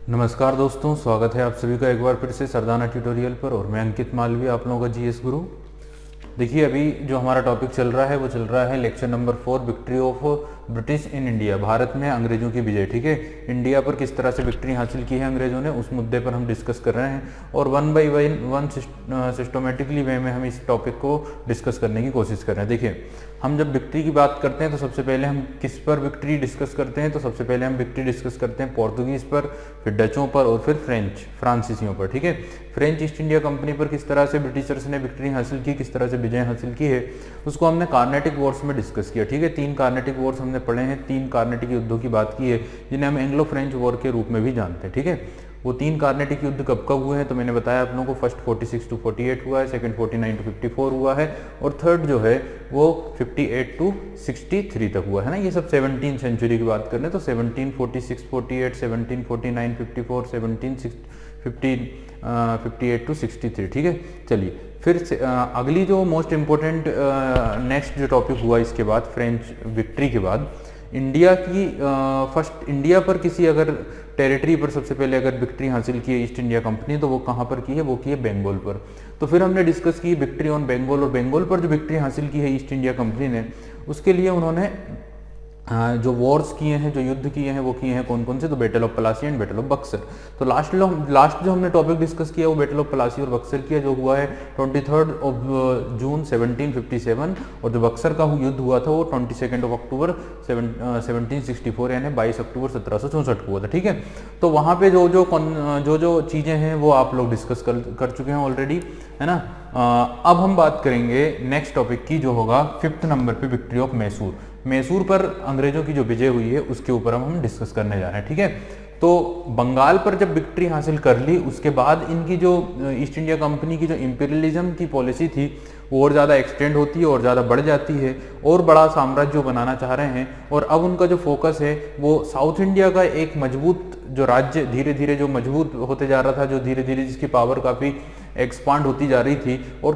नमस्कार दोस्तों, स्वागत है आप सभी का एक बार फिर से सरदाना ट्यूटोरियल पर। और मैं अंकित मालवी, आप लोगों का जीएस गुरु। देखिए, अभी जो हमारा टॉपिक चल रहा है वो चल रहा है lecture number 4, victory of British in India, Bharat में अंग्रेजों की विजय। ठीक है, इंडिया पर किस तरह से विक्ट्री हासिल की है अंग्रेजों ने, उस मुद्दे पर हम डिस्कस कर रहे हैं। और वन बाई वन सिस्टमेटिकली वे में हम इस टॉपिक को डिस्कस करने की कोशिश कर रहे हैं। देखिए, हम जब विक्ट्री की बात करते हैं तो सबसे पहले हम किस पर विक्ट्री डिस्कस करते हैं, तो सबसे पहले हम विक्ट्री डिस्कस करते हैं पोर्तुगीज़ पर, फिर डचों पर और फिर फ्रांसीसियों पर। ठीक है, फ्रेंच ईस्ट इंडिया कंपनी पर किस तरह से ब्रिटिशर्स ने विक्ट्री हासिल की, किस तरह से विजय हासिल की है, उसको हमने कार्नेटिक वॉर्स में डिस्कस किया। ठीक है, 3 कार्नेटिक वॉर्स हमने पढ़े हैं, 3 कार्नेटिक युद्धों की बात की है जिन्हें हम एंग्लो फ्रेंच वॉर के रूप में भी जानते हैं। ठीक है, वो 3 कार्नेटिक युद्ध कब कब हुए हैं तो मैंने बताया आप लोगों को। फर्स्ट 46 to 48 हुआ है, सेकंड 49 to 54 हुआ है, और थर्ड जो है वो 58 to 63 तक हुआ है ना। ये सब 17 सेंचुरी की बात कर रहे हैं, तो 1746, 48, 1749, 54, 58 to 63। ठीक है, चलिए फिर अगली जो मोस्ट इम्पोर्टेंट नेक्स्ट जो टॉपिक हुआ इसके बाद, फ्रेंच विक्ट्री के बाद इंडिया की फर्स्ट इंडिया पर किसी अगर टेरिटरी पर सबसे पहले अगर विक्ट्री हासिल की है ईस्ट इंडिया कंपनी, तो वो कहाँ पर की है, वो की है बंगाल पर। तो फिर हमने डिस्कस की विक्ट्री ऑन बंगाल, और बंगाल पर जो विक्ट्री हासिल की है ईस्ट इंडिया कंपनी ने, उसके लिए उन्होंने जो वॉर्स किए हैं, जो युद्ध किए हैं, वो किए हैं कौन कौन से, तो battle of Plassey and battle of Buxar. तो लास्ट जो हमने टॉपिक डिस्कस किया वो बैटल ऑफ प्लासी और बक्सर किया, जो हुआ है 23 जून 1757, और जो बक्सर का युद्ध हुआ था वो 22 अक्टूबर 1764 यानी 22 अक्टूबर 1764 को हुआ था। ठीक है, तो वहाँ पे जो चीज़ें हैं वो आप लोग डिस्कस कर चुके हैं ऑलरेडी, है ना। अब हम बात करेंगे नेक्स्ट टॉपिक की, जो होगा 5th नंबर पे विक्ट्री ऑफ मैसूर। मैसूर पर अंग्रेजों की जो विजय हुई है उसके ऊपर हम डिस्कस करने जा रहे हैं। ठीक है, तो बंगाल पर जब विक्ट्री हासिल कर ली, उसके बाद इनकी जो ईस्ट इंडिया कंपनी की जो इंपीरियलिज्म की पॉलिसी थी वो और ज़्यादा एक्सटेंड होती है और ज़्यादा बढ़ जाती है, और बड़ा साम्राज्य बनाना चाह रहे हैं। और अब उनका जो फोकस है वो साउथ इंडिया का एक मजबूत जो राज्य धीरे धीरे जो मजबूत होते जा रहा था, जो धीरे धीरे जिसकी पावर काफ़ी एक्सपांड होती जा रही थी, और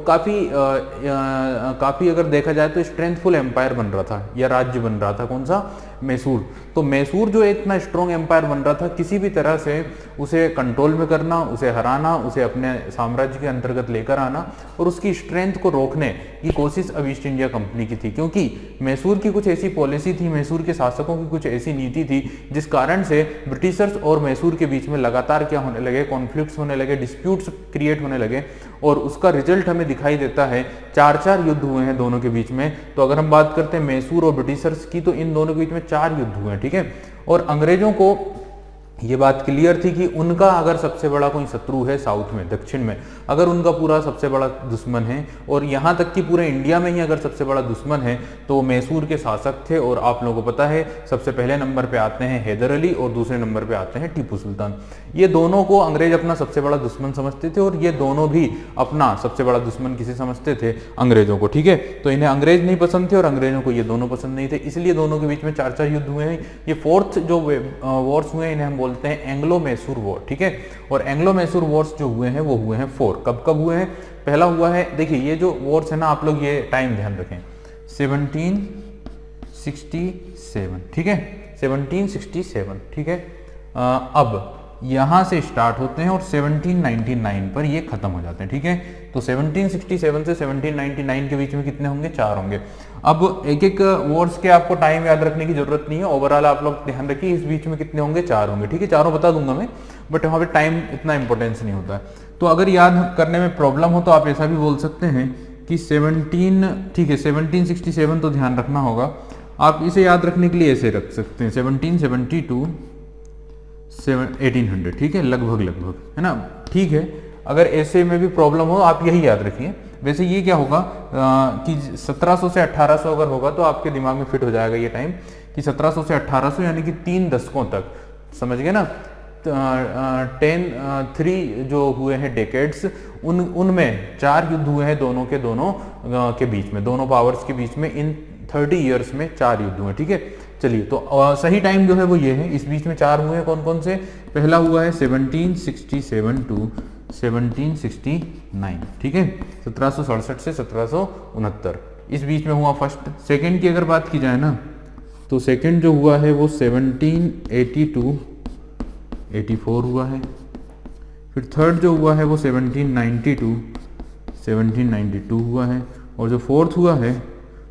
काफ़ी अगर देखा जाए तो स्ट्रेंथफुल एम्पायर बन रहा था, या राज्य बन रहा था। कौन सा? मैसूर। तो मैसूर जो इतना स्ट्रॉन्ग एम्पायर बन रहा था, किसी भी तरह से उसे कंट्रोल में करना, उसे हराना, उसे अपने साम्राज्य के अंतर्गत लेकर आना और उसकी स्ट्रेंथ को रोकने की कोशिश अब ईस्ट इंडिया कंपनी की थी। क्योंकि मैसूर की कुछ ऐसी पॉलिसी थी, मैसूर के शासकों की कुछ ऐसी नीति थी, जिस कारण से ब्रिटिशर्स और मैसूर के बीच में लगातार क्या होने लगे, कॉन्फ्लिक्ट्स होने लगे, डिस्प्यूट्स क्रिएट होने लगे, और उसका रिजल्ट हमें दिखाई देता है। 4 युद्ध हुए हैं दोनों के बीच में। तो अगर हम बात करते हैं मैसूर और ब्रिटिशर्स की, तो इन दोनों के बीच में 4 युद्ध हुए हैं। ठीक है, और अंग्रेजों को ये बात क्लियर थी कि उनका अगर सबसे बड़ा कोई शत्रु है साउथ में, दक्षिण में, अगर उनका पूरा सबसे बड़ा दुश्मन है, और यहाँ तक कि पूरे इंडिया में ही अगर सबसे बड़ा दुश्मन है, तो मैसूर के शासक थे। और आप लोगों को पता है सबसे पहले नंबर पे आते हैं हैदर अली और दूसरे नंबर पे आते हैं टीपू सुल्तान। ये दोनों को अंग्रेज अपना सबसे बड़ा दुश्मन समझते थे, और ये दोनों भी अपना सबसे बड़ा दुश्मन किसे समझते थे? अंग्रेजों को। ठीक है, तो इन्हें अंग्रेज नहीं पसंद थे और अंग्रेजों को ये दोनों पसंद नहीं थे, इसलिए दोनों के बीच में 4 युद्ध हुए हैं। ये 4th जो वॉर्स हुए हैं इन्हें हम बोलते हैं एंग्लो मैसूर वॉर। ठीक है, और एंग्लो मैसूर वॉर्स जो हुए हैं वो हुए हैं 4। कब कब हुए हैं? पहला हुआ है, देखिए ये जो वॉर्स है ना, आप लोग ये टाइम ध्यान रखें, 1767। ठीक है, 1767। ठीक है, अब यहाँ से स्टार्ट होते हैं और 1799 पर ये खत्म हो जाते हैं। ठीक है, तो 1767 से 1799 के बीच में कितने होंगे? 4 होंगे। अब एक एक वॉर्स के आपको टाइम याद रखने की जरूरत नहीं है, ओवरऑल आप लोग ध्यान रखिए इस बीच में कितने होंगे? 4 होंगे। ठीक है, चारों बता दूंगा मैं, बट वहाँ पे टाइम इतना इंपॉर्टेंस नहीं होता है। तो अगर याद करने में प्रॉब्लम हो तो आप ऐसा भी बोल सकते हैं कि 1767 तो ध्यान रखना होगा। आप इसे याद रखने के लिए ऐसे रख सकते हैं 1772 1800। ठीक है, लगभग है ना। ठीक है, अगर ऐसे में भी प्रॉब्लम हो आप यही याद रखिए। वैसे ये क्या होगा कि 1700 से 1800 अगर होगा तो आपके दिमाग में फिट हो जाएगा ये टाइम, कि 1700 से 1800 यानी कि 3 दशकों तक, समझ गए ना। 3 जो हुए हैं डेकेड्स, उनमें 4 युद्ध हुए हैं दोनों के बीच में, दोनों पावर्स के बीच में। इन 30 ईयर्स में 4 युद्ध हुए। ठीक है, चलिए तो सही टाइम जो है वो ये है, इस बीच में 4 हुए हैं। कौन कौन से? पहला हुआ है 1767 to 1769। ठीक है, 1767 से 1769 इस बीच में हुआ फर्स्ट। सेकंड की अगर बात की जाए ना, तो सेकंड जो हुआ है वो 1780 to 1784 हुआ है। फिर थर्ड जो हुआ है वो 1792 हुआ है, और जो फोर्थ हुआ है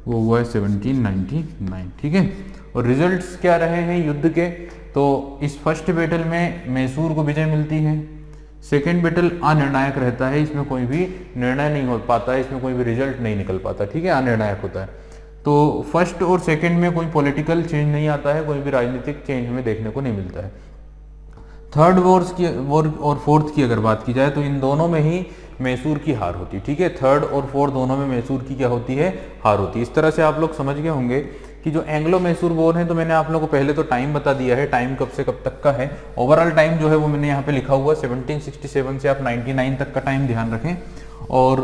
वो हुआ है 1799, ठीक है। और रिजल्ट्स क्या रहे हैं युद्ध के, तो इस फर्स्ट बैटल में मैसूर को विजय मिलती है। सेकेंड बैटल अनिर्णायक रहता है, इसमें कोई भी निर्णय नहीं हो पाता है, इसमें कोई भी रिजल्ट नहीं निकल पाता, ठीक है, अनिर्णायक होता है। तो फर्स्ट और सेकेंड में कोई पॉलिटिकल चेंज नहीं आता है, कोई भी राजनीतिक चेंज हमें देखने को नहीं मिलता है। थर्ड वॉर और फोर्थ की अगर बात की जाए तो इन दोनों में ही मैसूर की हार होती है, ठीक है। थर्ड और फोर्थ दोनों में मैसूर की क्या होती है, हार होती है। इस तरह से आप लोग समझ गए होंगे कि जो एंग्लो मैसूर वॉर है, तो मैंने आप लोगों को पहले तो टाइम बता दिया है, टाइम कब से कब तक का है। ओवरऑल टाइम जो है वो मैंने यहाँ पे लिखा हुआ 1767 से आप 99 तक का टाइम ध्यान रखें, और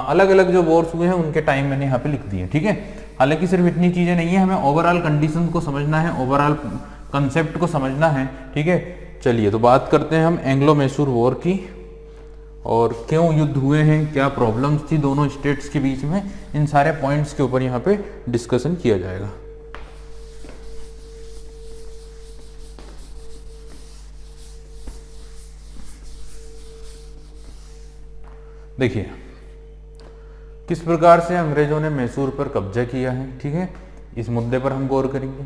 अलग अलग जो वॉर्स हुए हैं उनके टाइम मैंने यहाँ पे लिख दिए, ठीक है। हालांकि सिर्फ इतनी चीजें नहीं है, हमें ओवरऑल कंडीशन को समझना है, ओवरऑल कंसेप्ट को समझना है, ठीक है। चलिए तो बात करते हैं हम एंग्लो मैसूर वॉर की, और क्यों युद्ध हुए हैं, क्या प्रॉब्लम्स थी दोनों स्टेट्स के बीच में, इन सारे पॉइंट्स के ऊपर यहाँ पे डिस्कशन किया जाएगा। देखिए किस प्रकार से अंग्रेजों ने मैसूर पर कब्जा किया है, ठीक है, इस मुद्दे पर हम गौर करेंगे।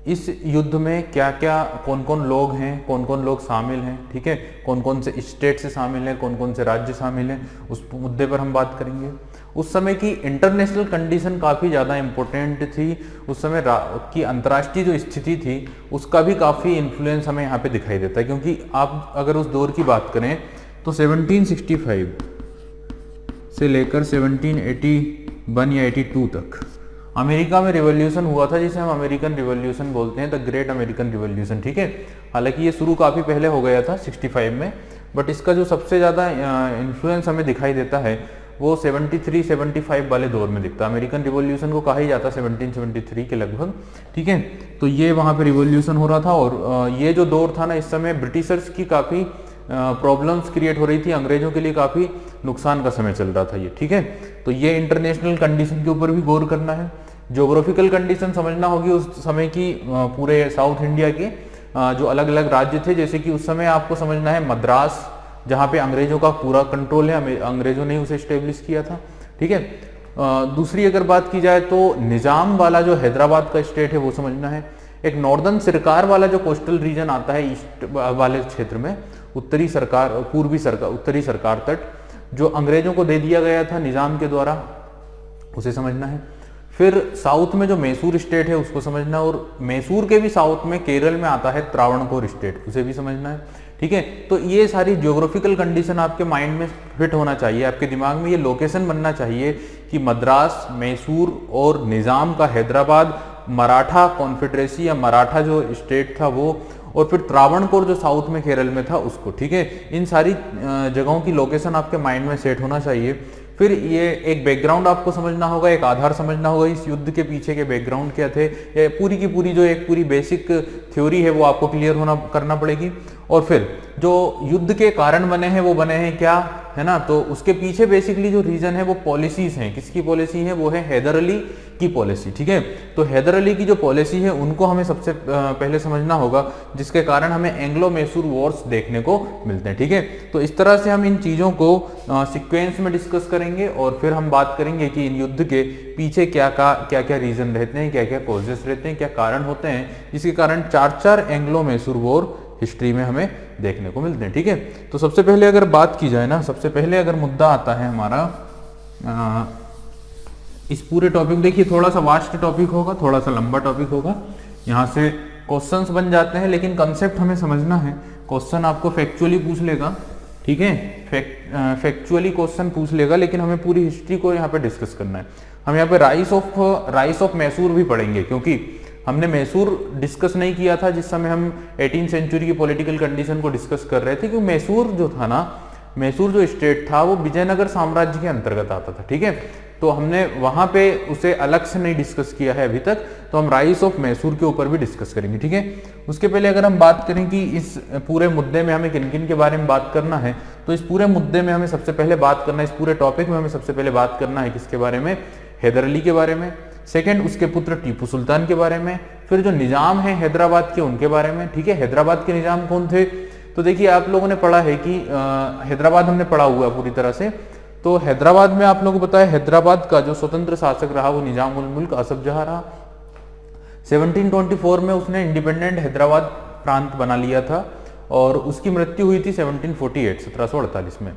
इस युद्ध में क्या क्या कौन कौन लोग हैं, कौन कौन लोग शामिल हैं, ठीक है, कौन कौन से स्टेट से शामिल हैं, कौन कौन से राज्य शामिल हैं, उस मुद्दे पर हम बात करेंगे। उस समय की इंटरनेशनल कंडीशन काफ़ी ज़्यादा इम्पोर्टेंट थी, उस समय की अंतर्राष्ट्रीय जो स्थिति थी उसका भी काफ़ी इन्फ्लुएंस हमें यहाँ पे दिखाई देता है। क्योंकि आप अगर उस दौर की बात करें तो 1765 से लेकर 1781 या 82 तक अमेरिका में रिवॉल्यूशन हुआ था, जिसे हम अमेरिकन रिवॉल्यूशन बोलते हैं, द ग्रेट अमेरिकन रिवॉल्यूशन, ठीक है। हालांकि ये शुरू काफ़ी पहले हो गया था 65 में, बट इसका जो सबसे ज़्यादा इन्फ्लुएंस हमें दिखाई देता है वो 73-75 वाले दौर में दिखता है। अमेरिकन रिवॉल्यूशन को कहा ही जाता है 1773 के लगभग, ठीक है। तो ये वहाँ पे रिवॉल्यूशन हो रहा था, और ये जो दौर था ना, इस समय ब्रिटिशर्स की काफ़ी प्रॉब्लम्स क्रिएट हो रही थी, अंग्रेजों के लिए काफ़ी नुकसान का समय चल रहा था ये, ठीक है। तो ये इंटरनेशनल कंडीशन के ऊपर भी गौर करना है, ज्योग्राफिकल कंडीशन समझना होगी उस समय की, पूरे साउथ इंडिया के जो अलग अलग राज्य थे। जैसे कि उस समय आपको समझना है मद्रास, जहाँ पे अंग्रेजों का पूरा कंट्रोल है, अंग्रेजों ने उसे स्टेब्लिश किया था, ठीक है। दूसरी अगर बात की जाए तो निजाम वाला जो हैदराबाद का स्टेट है वो समझना है। एक नॉर्दर्न सरकार वाला जो कोस्टल रीजन आता है ईस्ट वाले क्षेत्र में, उत्तरी सरकार, उत्तरी सरकार तट, जो अंग्रेजों को दे दिया गया था निजाम के द्वारा, उसे समझना है। फिर साउथ में जो मैसूर स्टेट है उसको समझना, और मैसूर के भी साउथ में केरल में आता है त्रावणकोर स्टेट, उसे भी समझना है, ठीक है। तो ये सारी ज्योग्राफिकल कंडीशन आपके माइंड में फिट होना चाहिए, आपके दिमाग में ये लोकेशन बनना चाहिए कि मद्रास, मैसूर और निजाम का हैदराबाद, मराठा कॉन्फेडरेसी या मराठा जो स्टेट था वो, और फिर त्रावणकोर जो साउथ में केरल में था उसको, ठीक है। इन सारी जगहों की लोकेशन आपके माइंड में सेट होना चाहिए। फिर ये एक बैकग्राउंड आपको समझना होगा, एक आधार समझना होगा, इस युद्ध के पीछे के बैकग्राउंड क्या थे, ये पूरी की पूरी जो एक पूरी बेसिक थ्योरी है वो आपको क्लियर करना पड़ेगी। और फिर जो युद्ध के कारण बने हैं वो बने हैं क्या, है ना, तो उसके पीछे बेसिकली जो रीजन है वो पॉलिसीज हैं। किसकी पॉलिसी है, वो है हैदर अली की पॉलिसी, ठीक है। तो हैदर अली की जो पॉलिसी है उनको हमें सबसे पहले समझना होगा, जिसके कारण हमें एंग्लो मैसूर वॉर्स देखने को मिलते हैं, ठीक है। तो इस तरह से हम इन चीज़ों को सीक्वेंस में डिस्कस करेंगे, और फिर हम बात करेंगे कि इन युद्ध के पीछे क्या क्या रीजन रहते हैं, क्या क्या कॉजेस रहते हैं, क्या कारण होते हैं, जिसके कारण 4 एंग्लो मैसूर वॉर हिस्ट्री में हमें देखने को मिलते हैं, ठीक है। तो सबसे पहले अगर बात की जाए ना, सबसे पहले अगर मुद्दा आता है हमारा इस पूरे टॉपिक, देखिए थोड़ा सा वास्ट टॉपिक होगा, थोड़ा सा लंबा टॉपिक होगा, यहाँ से क्वेश्चंस बन जाते हैं, लेकिन कंसेप्ट हमें समझना है। क्वेश्चन आपको फैक्चुअली पूछ लेगा, ठीक है, फैक्चुअली क्वेश्चन पूछ लेगा, लेकिन हमें पूरी हिस्ट्री को यहाँ पे डिस्कस करना है। हम यहाँ पे राइस ऑफ मैसूर भी पढ़ेंगे, क्योंकि हमने मैसूर डिस्कस नहीं किया था जिस समय हम 18th सेंचुरी की पॉलिटिकल कंडीशन को डिस्कस कर रहे थे, क्योंकि मैसूर जो था ना, मैसूर जो स्टेट था वो विजयनगर साम्राज्य के अंतर्गत आता था, ठीक है। तो हमने वहां पे उसे अलग से नहीं डिस्कस किया है अभी तक, तो हम राइस ऑफ मैसूर के ऊपर भी डिस्कस करेंगे, ठीक है। उसके पहले अगर हम बात करें कि इस पूरे मुद्दे में हमें किन किन के बारे में बात करना है, तो इस पूरे मुद्दे में हमें सबसे पहले बात करना है, इस पूरे टॉपिक में हमें सबसे पहले बात करना है किसके बारे में, हैदर अली के बारे में। सेकंड उसके पुत्र टीपू सुल्तान के बारे में, फिर जो निजाम है हैदराबाद के उनके बारे में, ठीक है। हैदराबाद के निजाम कौन थे, तो देखिए आप लोगों ने पढ़ा है कि हैदराबाद हमने पढ़ा हुआ है पूरी तरह से। तो हैदराबाद में आप लोगों को पता है हैदराबाद का जो स्वतंत्र शासक रहा वो निजाम उल मुल्क असफ जहाँ रहा। 1724 में उसने इंडिपेंडेंट हैदराबाद प्रांत बना लिया था और उसकी मृत्यु हुई थी 1748 में।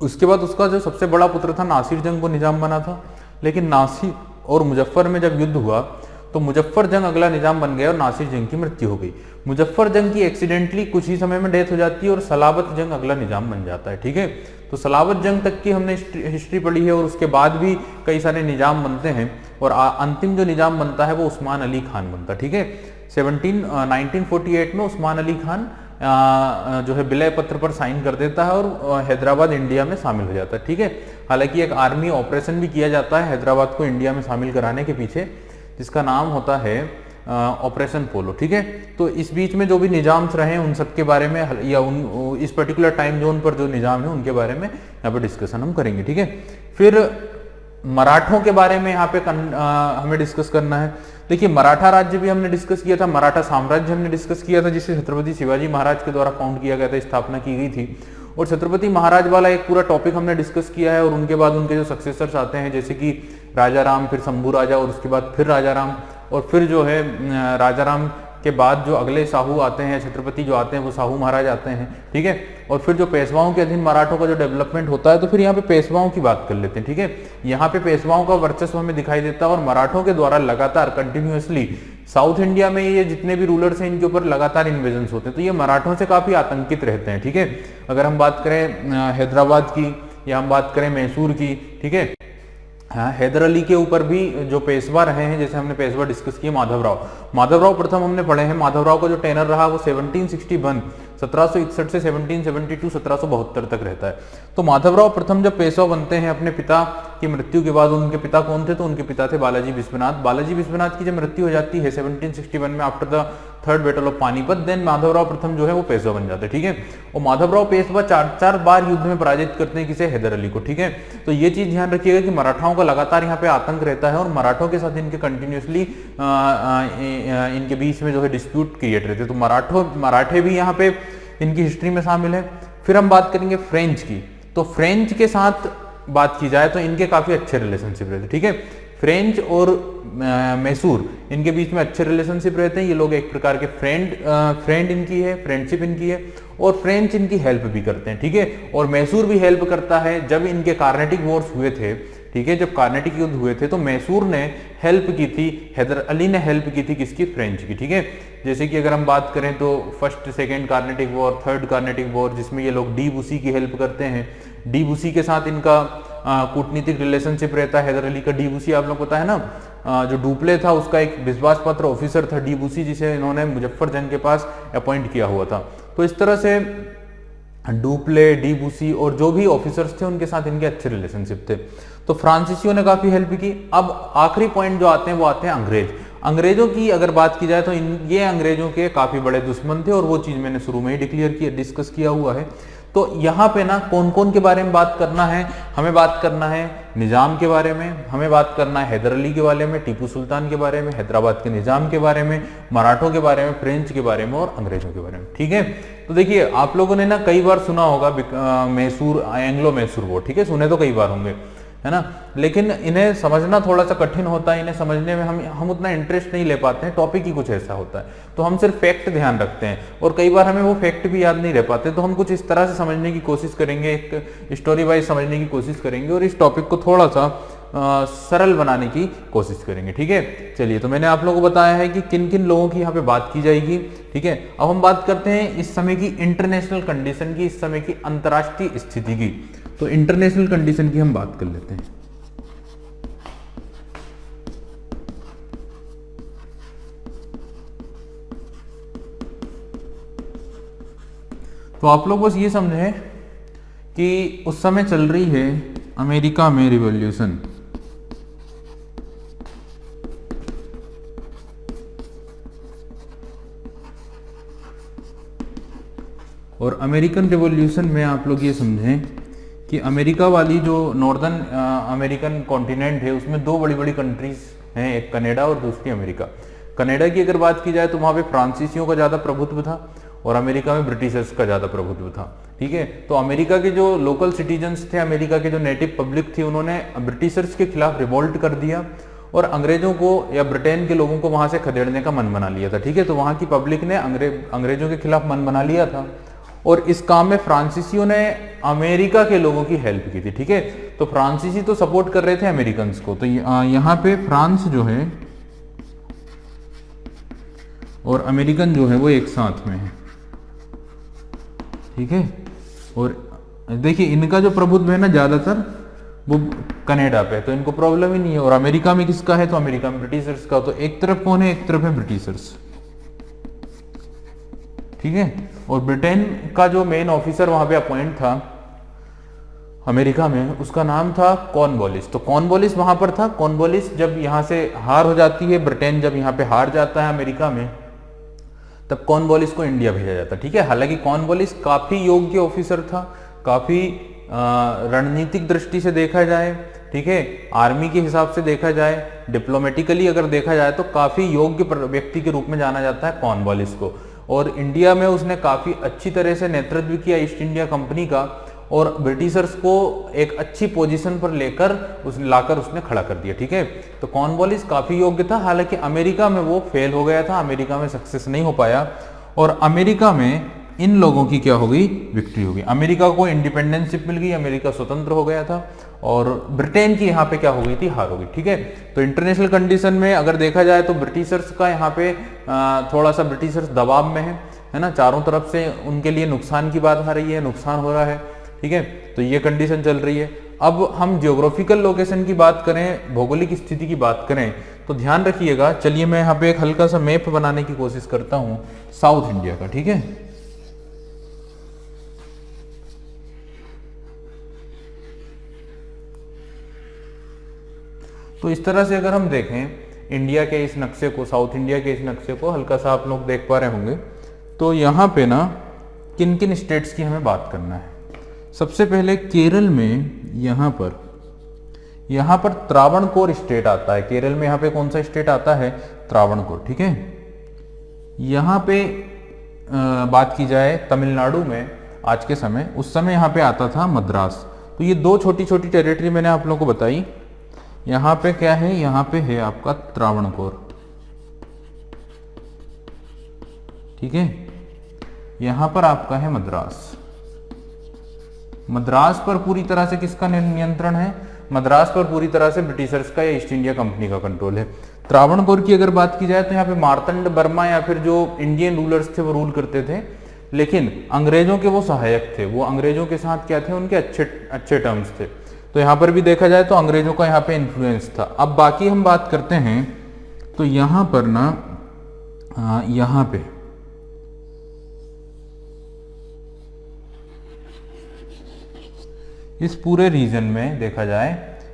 उसके बाद उसका जो सबसे बड़ा पुत्र था नासिर जंग वो निजाम बना था, लेकिन नासिर और मुजफ्फर में जब युद्ध हुआ तो मुजफ्फर जंग अगला निजाम बन गया और नासिर जंग की मृत्यु हो गई। मुजफ्फर जंग की एक्सीडेंटली कुछ ही समय में डेथ हो जाती है और सलाबत जंग अगला निजाम बन जाता है, ठीक है। तो सलाबत जंग तक की हमने हिस्ट्री पढ़ी है और उसके बाद भी कई सारे निजाम बनते हैं और अंतिम जो निजाम बनता है वो उस्मान अली खान बनता है, ठीक है। 1948 में उस्मान अली खान जो है विलय पत्र पर साइन कर देता है और हैदराबाद इंडिया में शामिल हो जाता है, ठीक है। हालांकि एक आर्मी ऑपरेशन भी किया जाता है हैदराबाद को इंडिया में शामिल कराने के पीछे, जिसका नाम होता है ऑपरेशन पोलो, ठीक है। तो इस बीच में जो भी निजाम्स रहे हैं उन सब के बारे में या उन इस पर्टिकुलर टाइम जोन पर जो निजाम है उनके बारे में यहाँ पे डिस्कशन हम करेंगे, ठीक है। फिर मराठों के बारे में यहाँ पे हमें डिस्कस करना है। देखिए मराठा राज्य भी हमने डिस्कस किया था, मराठा साम्राज्य हमने डिस्कस किया था जिसे छत्रपति शिवाजी महाराज के द्वारा फाउंड किया गया था, स्थापना की गई थी। और छत्रपति महाराज वाला एक पूरा टॉपिक हमने डिस्कस किया है और उनके बाद उनके जो सक्सेसर्स आते हैं जैसे कि राजा राम, फिर शंभू राजा और उसके बाद फिर राजा राम, और फिर जो है राजा राम के बाद जो अगले साहू आते हैं, छत्रपति जो आते हैं वो साहू महाराज आते हैं, ठीक है। और फिर जो पेशवाओं के अधीन मराठों का जो डेवलपमेंट होता है तो फिर यहाँ पे पेशवाओं की बात कर लेते हैं, ठीक है। यहाँ पे पेशवाओं का वर्चस्व हमें दिखाई देता है और मराठों के द्वारा लगातार कंटिन्यूअसली साउथ इंडिया में ये जितने भी रूलर्स हैं इनके ऊपर लगातार इन्वेजन्स होते हैं, तो ये मराठों से काफी आतंकित रहते हैं, ठीक है। अगर हम बात करें हैदराबाद की या हम बात करें मैसूर की, ठीक है। हाँ, हैदर अली के ऊपर भी जो पेशवा रहे हैं, जैसे हमने पेशवा डिस्कस किया माधवराव प्रथम हमने पढ़े हैं। माधवराव का जो टेनर रहा वो 1761 से 1772 1772 तक रहता है। तो माधवराव प्रथम जब पेशवा बनते हैं अपने पिता की मृत्यु के बाद, उनके पिता कौन थे, तो उनके पिता थे बालाजी विश्वनाथ। बालाजी विश्वनाथ की जब मृत्यु हो जाती है 1761 में after the third battle of Panipat, then Madhavrao प्रथम जो है वो पेशवा बन जाते हैं, ठीक है। और माधवराव पेशवा 4 बार युद्ध में पराजित करते हैं किसे, हैदर अली को, ठीक है। तो ये चीज ध्यान रखिएगा कि मराठाओं का लगातार यहाँ पे आतंक रहता है और मराठों के साथ इनके कंटिन्यूसली इनके बीच में जो है डिस्प्यूट क्रिएट रहते हैं। तो मराठे भी यहाँ पे इनकी हिस्ट्री में शामिल है। फिर हम बात करेंगे फ्रेंच की, तो फ्रेंच के साथ बात की जाए तो इनके काफी अच्छे रिलेशनशिप रहते हैं, ठीक है। फ्रेंच और मैसूर इनके बीच में अच्छे रिलेशनशिप रहते हैं। ये लोग एक प्रकार के फ्रेंड इनकी है, फ्रेंडशिप इनकी है और फ्रेंच इनकी हेल्प भी करते हैं, ठीक है। और मैसूर भी हेल्प करता है जब इनके कार्नेटिक वॉर्स हुए थे, ठीक है। जब कार्नेटिक युद्ध हुए थे तो मैसूर ने हेल्प की थी, हैदर अली ने हेल्प की थी किसकी, फ्रेंच की, ठीक है। जैसे कि अगर हम बात करें तो first second Carnatic war, third Carnatic war, जिसमें ये लोग डी बुसी की हेल्प करते हैं। डी बुसी के साथ इनका कूटनीतिक रिलेशनशिप रहता है हैदर अली का। डी बुसी आप लोग पता है ना, जो डुप्ले था उसका एक विश्वास पात्र ऑफिसर था डी बुसी, जिसे इन्होंने मुजफ्फर जंग के पास अपॉइंट किया हुआ था। तो इस तरह से डुप्ले, डी बुसी और जो भी ऑफिसर्स थे उनके साथ इनके अच्छे रिलेशनशिप थे। तो फ्रांसीसियों ने काफी हेल्प की। अब आखिरी पॉइंट जो आते हैं वो आते हैं अंग्रेज। अंग्रेजों की अगर बात की जाए तो ये अंग्रेजों के काफी बड़े दुश्मन थे और वो चीज मैंने शुरू में ही डिस्कस किया हुआ है। तो यहाँ पे ना कौन कौन के बारे में बात करना है, हमें बात करना है निजाम के बारे में, हमें बात करना है हैदर अली के बारे में, टीपू सुल्तान के बारे में, हैदराबाद के निजाम के बारे में, मराठों के बारे में, फ्रेंच के बारे में और अंग्रेजों के बारे में, ठीक है। तो देखिए आप लोगों ने ना कई बार सुना होगा मैसूर, एंग्लो मैसूर वॉर, ठीक है, सुने तो कई बार होंगे, है ना। लेकिन इन्हें समझना थोड़ा सा कठिन होता है, इन्हें समझने में हम उतना इंटरेस्ट नहीं ले पाते हैं, टॉपिक ही कुछ ऐसा होता है। तो हम सिर्फ फैक्ट ध्यान रखते हैं और कई बार हमें वो फैक्ट भी याद नहीं रह पाते। तो हम कुछ इस तरह से समझने की कोशिश करेंगे, एक स्टोरी वाइज समझने की कोशिश करेंगे और इस टॉपिक को थोड़ा सा सरल बनाने की कोशिश करेंगे, ठीक है। चलिए, तो मैंने आप लोगों को बताया है कि किन किन लोगों की यहाँ पे बात की जाएगी, ठीक है। अब हम बात करते हैं इस समय की इंटरनेशनल कंडीशन की, इस समय की अंतर्राष्ट्रीय स्थिति की। तो इंटरनेशनल कंडीशन की हम बात कर लेते हैं। तो आप लोग बस ये समझें कि उस समय चल रही है अमेरिका में रिवॉल्यूशन, और अमेरिकन रिवॉल्यूशन में आप लोग ये समझें कि अमेरिका वाली जो नॉर्दर्न अमेरिकन कॉन्टिनेंट है उसमें दो बड़ी बड़ी कंट्रीज हैं, एक कनाडा और दूसरी अमेरिका। कनाडा की अगर बात की जाए तो वहाँ पे फ्रांसीसियों का ज़्यादा प्रभुत्व था और अमेरिका में ब्रिटिशर्स का ज़्यादा प्रभुत्व था। ठीक है, तो अमेरिका के जो लोकल सिटीजन्स थे, अमेरिका के जो नेटिव पब्लिक थी, उन्होंने ब्रिटिशर्स के खिलाफ रिवोल्ट कर दिया और अंग्रेजों को या ब्रिटेन के लोगों को वहाँ से खदेड़ने का मन बना लिया था। ठीक है, तो वहाँ की पब्लिक ने अंग्रेजों के खिलाफ मन बना लिया था और इस काम में फ्रांसीसियों ने अमेरिका के लोगों की हेल्प की थी। ठीक है, तो फ्रांसीसी तो सपोर्ट कर रहे थे अमेरिकन को, तो यहाँ पे फ्रांस जो है और अमेरिकन जो है वो एक साथ में है। ठीक है, और देखिए इनका जो प्रभुत्व है ना ज्यादातर वो कनाडा पे, तो इनको प्रॉब्लम ही नहीं है। और अमेरिका में किसका है, तो अमेरिका में ब्रिटिशर्स का। तो एक तरफ कौन है, एक तरफ है ब्रिटिशर्स। ठीक है, और ब्रिटेन का जो मेन ऑफिसर वहां पे अपॉइंट था अमेरिका में, उसका नाम था कॉर्नवालिस। तो कॉर्नवालिस वहां पर था। कॉर्नवालिस जब यहां से हार हो जाती है, ब्रिटेन जब यहां पे हार जाता है अमेरिका में, तब कॉर्नवालिस को इंडिया भेजा जाता। ठीक है, हालांकि कॉर्नवालिस काफी योग्य ऑफिसर था, काफी रणनीतिक दृष्टि से देखा जाए, ठीक है, आर्मी के हिसाब से देखा जाए, डिप्लोमेटिकली अगर देखा जाए तो काफी योग्य व्यक्ति के रूप में जाना जाता है कॉर्नवालिस को। और इंडिया में उसने काफी अच्छी तरह से नेतृत्व किया ईस्ट इंडिया कंपनी का और ब्रिटिशर्स को एक अच्छी पोजीशन पर लाकर उसने खड़ा कर दिया। ठीक है, तो कॉर्नवालिस काफी योग्य था। हालांकि अमेरिका में वो फेल हो गया था, अमेरिका में सक्सेस नहीं हो पाया और अमेरिका में इन लोगों की क्या हो गई, विक्ट्री हो गई। अमेरिका को इंडिपेंडेंसशिप मिल गई, अमेरिका स्वतंत्र हो गया था और ब्रिटेन की यहाँ पे क्या हो गई थी, हार हो गई। ठीक है, तो इंटरनेशनल कंडीशन में अगर देखा जाए तो ब्रिटिशर्स का यहाँ पे थोड़ा सा ब्रिटिशर्स दबाव में है ना, चारों तरफ से उनके लिए नुकसान की बात आ रही है, नुकसान हो रहा है। ठीक है, तो ये कंडीशन चल रही है। अब हम जियोग्राफिकल लोकेशन की बात करें, भौगोलिक स्थिति की बात करें, तो ध्यान रखिएगा। चलिए मैं यहाँ पे एक हल्का सा मैप बनाने की कोशिश करता हूँ साउथ इंडिया का। ठीक है, तो इस तरह से अगर हम देखें इंडिया के इस नक्शे को, साउथ इंडिया के इस नक्शे को, हल्का सा आप लोग देख पा रहे होंगे, तो यहाँ पे ना किन किन स्टेट्स की हमें बात करना है। सबसे पहले केरल में यहाँ पर त्रावणकोर स्टेट आता है। केरल में यहाँ पे कौन सा स्टेट आता है, त्रावणकोर। ठीक है, यहाँ पे बात की जाए तमिलनाडु में आज के समय, उस समय यहाँ पे आता था मद्रास। तो ये दो छोटी छोटी टेरिटरी मैंने आप लोगों को बताई। यहाँ पे क्या है, यहाँ पे है आपका त्रावणकोर। ठीक है, यहाँ पर आपका है मद्रास। मद्रास पर पूरी तरह से किसका नियंत्रण है, मद्रास पर पूरी तरह से ब्रिटिशर्स का या ईस्ट इंडिया कंपनी का कंट्रोल है। त्रावणकोर की अगर बात की जाए तो यहाँ पे मार्तंड वर्मा या फिर जो इंडियन रूलर्स थे वो रूल करते थे, लेकिन अंग्रेजों के वो सहायक थे, वो अंग्रेजों के साथ क्या थे, उनके अच्छे टर्म्स थे। तो यहाँ पर भी देखा जाए तो अंग्रेजों का यहाँ पे इन्फ्लुएंस था। अब बाकी हम बात करते हैं तो यहाँ पर ना यहाँ पे इस पूरे रीजन में देखा जाए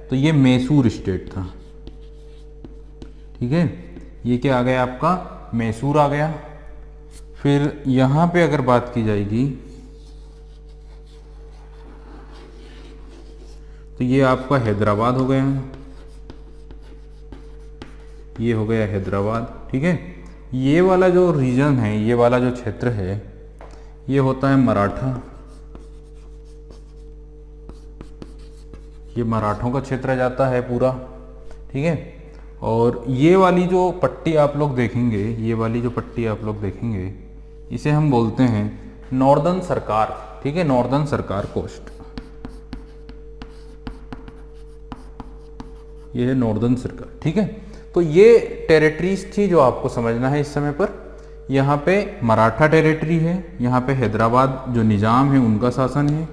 तो ये मैसूर स्टेट था। ठीक है, ये क्या आ गया आपका, मैसूर आ गया। फिर यहाँ पे अगर बात की जाएगी तो ये आपका हैदराबाद हो गया, ये हो गया हैदराबाद। ठीक है, ये वाला जो रीजन है, ये वाला जो क्षेत्र है, ये होता है मराठा, ये मराठों का क्षेत्र जाता है पूरा। ठीक है, और ये वाली जो पट्टी आप लोग देखेंगे, ये वाली जो पट्टी आप लोग देखेंगे, इसे हम बोलते हैं नॉर्दर्न सरकार। ठीक है, नॉर्दर्न सरकार कोस्ट, ये है नॉर्दर्न सरकार। ठीक है, तो ये टेरिटरीज थी जो आपको समझना है इस समय पर। यहाँ पे मराठा टेरिटरी है, यहाँ पे हैदराबाद जो निजाम है उनका शासन है,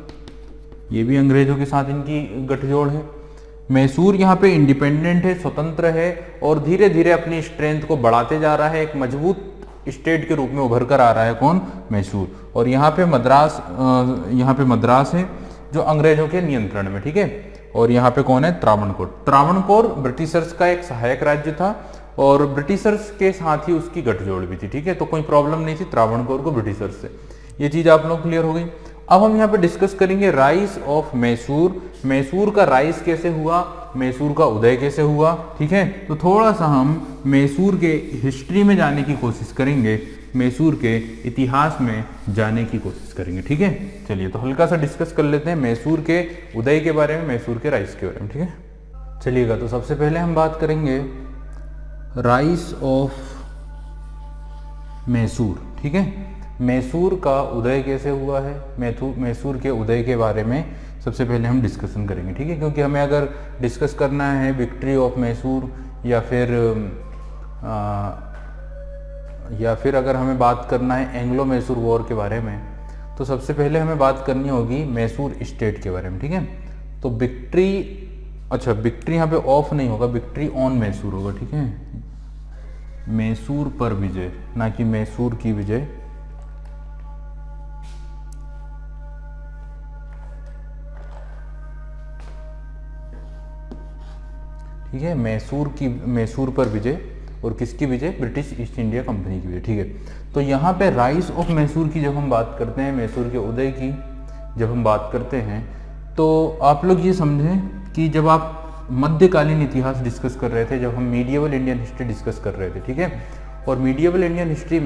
ये भी अंग्रेजों के साथ इनकी गठजोड़ है। मैसूर यहाँ पे इंडिपेंडेंट है, स्वतंत्र है और धीरे धीरे अपनी स्ट्रेंथ को बढ़ाते जा रहा है, एक मजबूत स्टेट के रूप में उभर कर आ रहा है कौन, मैसूर। और यहाँ पे मद्रास है जो अंग्रेजों के नियंत्रण में। ठीक है, और यहाँ पे कौन है, त्रावणकोर। त्रावणकोर ब्रिटिशर्स का एक सहायक राज्य था और ब्रिटिशर्स के साथ ही उसकी गठजोड़ भी थी। ठीक है, तो कोई प्रॉब्लम नहीं थी त्रावणकोर को ब्रिटिशर्स से। ये चीज आप लोग क्लियर हो गई। अब हम यहाँ पे डिस्कस करेंगे राइज ऑफ मैसूर। मैसूर का राइज कैसे हुआ, मैसूर का उदय कैसे हुआ, ठीक है। तो थोड़ा सा हम मैसूर के हिस्ट्री में जाने की कोशिश करेंगे, मैसूर के इतिहास में जाने की कोशिश करेंगे, ठीक है। चलिए तो हल्का सा डिस्कस कर लेते हैं मैसूर के उदय के बारे में, मैसूर के राइज के बारे में, ठीक है। चलिएगा, तो सबसे पहले हम बात करेंगे राइज ऑफ मैसूर, ठीक है। मैसूर का उदय कैसे हुआ है, मैसूर के उदय के बारे में सबसे पहले हम डिस्कशन करेंगे, ठीक है। क्योंकि हमें अगर डिस्कस करना है विक्ट्री ऑफ मैसूर या फिर अगर हमें बात करना है एंग्लो मैसूर वॉर के बारे में, तो सबसे पहले हमें बात करनी होगी मैसूर स्टेट के बारे में, ठीक है। तो विक्ट्री, अच्छा विक्ट्री यहाँ पे ऑफ नहीं होगा, विक्ट्री ऑन मैसूर होगा, ठीक है। मैसूर पर विजय, ना कि मैसूर की विजय। ठीक है, मैसूर पर विजय, और किसकी विजय, ब्रिटिश ईस्ट इंडिया कंपनी की विजय, ठीक है। तो यहाँ पे राइज ऑफ मैसूर की जब हम बात करते हैं, मैसूर के उदय की जब हम बात करते हैं, तो आप लोग ये समझें कि जब आप मध्यकालीन इतिहास डिस्कस कर रहे थे, जब हम मीडिएवल इंडियन हिस्ट्री डिस्कस कर रहे थे, ठीक है। और मीडिएवल इंडियन हिस्ट्री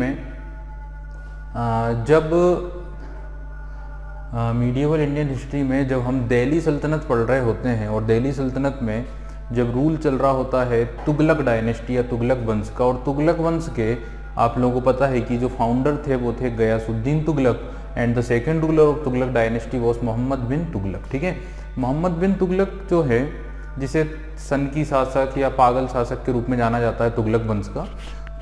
में जब हम दिल्ली सल्तनत पढ़ रहे होते हैं, और दिल्ली सल्तनत में जब रूल चल रहा होता है तुगलक डायनेस्टी या तुगलक वंश का, और तुगलक वंश के आप लोगों को पता है कि जो फाउंडर थे वो थे Ghiyasuddin Tughlaq, and the second ruler of Tughlaq dynasty was Mohammad bin Tughlaq, ठीक है। मोहम्मद बिन तुगलक जो है, जिसे सनकी शासक या पागल शासक के रूप में जाना जाता है तुगलक वंश का,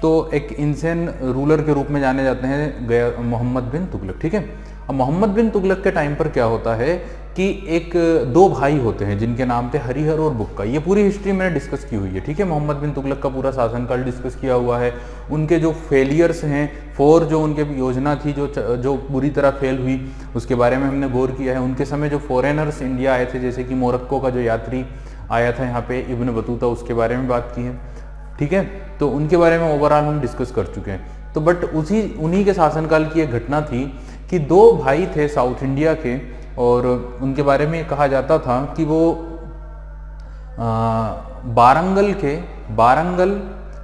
तो एक इंसेन रूलर के रूप में जाने जाते हैं मोहम्मद बिन तुगलक, ठीक है। अब मोहम्मद बिन तुगलक के टाइम पर क्या होता है कि दो भाई होते हैं जिनके नाम थे हरिहर और बुक्का। ये पूरी हिस्ट्री मैंने डिस्कस की हुई है, ठीक है। मोहम्मद बिन तुगलक का पूरा शासनकाल डिस्कस किया हुआ है, उनके जो फेलियर्स हैं, जो उनके योजना थी जो बुरी तरह फेल हुई, उसके बारे में हमने गौर किया है। उनके समय जो फॉरेनर्स इंडिया आए थे, जैसे कि मोरक्को का जो यात्री आया था यहाँ पे इब्न बतूता, उसके बारे में बात की है, ठीक है। तो उनके बारे में ओवरऑल हम डिस्कस कर चुके हैं। तो बट उन्हीं के शासनकाल की एक घटना थी कि दो भाई थे साउथ इंडिया के, और उनके बारे में कहा जाता था कि वो बारंगल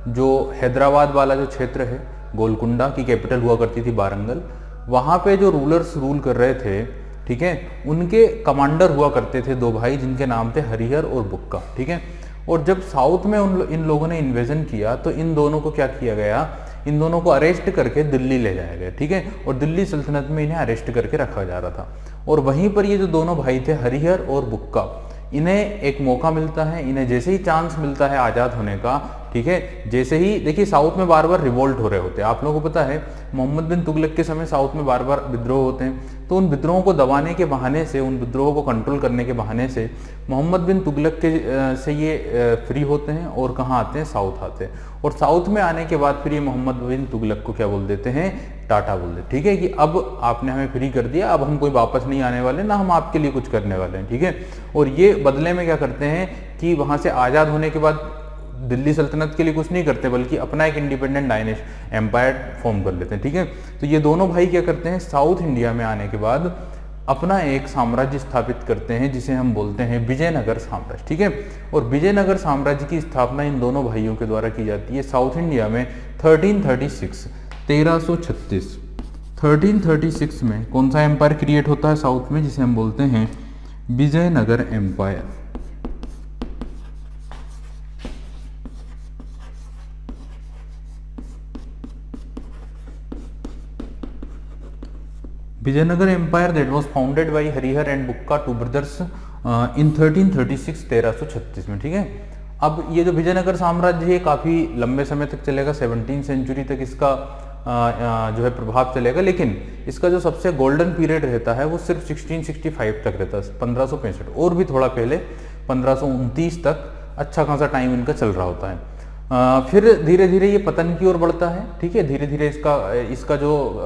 जो हैदराबाद वाला जो क्षेत्र है, गोलकुंडा की कैपिटल हुआ करती थी बारंगल, वहाँ पे जो रूलर्स रूल कर रहे थे, ठीक है, उनके कमांडर हुआ करते थे दो भाई जिनके नाम थे हरिहर और बुक्का, ठीक है। और जब साउथ में इन लोगों ने इन्वेजन किया, तो इन दोनों को क्या किया गया, इन दोनों को अरेस्ट करके दिल्ली ले जाया गया, ठीक है। और दिल्ली सल्तनत में इन्हें अरेस्ट करके रखा जा रहा था। और वहीं पर ये जो दोनों भाई थे हरिहर और बुक्का, इन्हें एक मौका मिलता है, इन्हें जैसे ही चांस मिलता है आज़ाद होने का, ठीक है, जैसे ही देखिए साउथ में बार बार रिवोल्ट हो रहे होते हैं, आप लोगों को पता है मोहम्मद बिन तुगलक के समय साउथ में बार बार विद्रोह होते हैं। तो उन विद्रोहों को दबाने के बहाने से, उन विद्रोहों को कंट्रोल करने के बहाने से मोहम्मद बिन तुगलक से ये फ्री होते हैं, और कहाँ आते हैं, साउथ आते हैं। और साउथ में आने के बाद फिर ये मोहम्मद बिन तुगलक को क्या बोल देते हैं, टाटा बोल देते, ठीक है, कि अब आपने हमें फ्री कर दिया, अब हम कोई वापस नहीं आने वाले, ना हम आपके लिए कुछ करने वाले हैं, ठीक है। और ये बदले में क्या करते हैं कि वहाँ से आज़ाद होने के बाद दिल्ली सल्तनत के लिए कुछ नहीं करते, बल्कि अपना एक इंडिपेंडेंट एम्पायर फॉर्म कर लेते हैं, ठीक है। तो ये दोनों भाई क्या करते हैं, साउथ इंडिया में आने के बाद अपना एक साम्राज्य स्थापित करते हैं, जिसे हम बोलते हैं विजयनगर साम्राज्य, ठीक है। और विजयनगर साम्राज्य की स्थापना इन दोनों भाइयों के द्वारा की जाती है साउथ इंडिया में 1336 में कौन सा एम्पायर क्रिएट होता है साउथ में, जिसे हम बोलते हैं Vijayanagar empire. Vijayanagar empire that was founded by Harihara and Bukka, two brothers, in 1336 में, ठीक है। अब ये जो विजयनगर साम्राज्य है काफ़ी लंबे समय तक चलेगा, 17वीं सेंचुरी तक इसका जो है प्रभाव चलेगा, लेकिन इसका जो सबसे गोल्डन पीरियड रहता है वो सिर्फ 1665 तक रहता है, 1565, और भी थोड़ा पहले 1529 तक अच्छा खासा टाइम इनका चल रहा होता है। फिर धीरे धीरे ये पतन की ओर बढ़ता है, ठीक है। धीरे धीरे इसका जो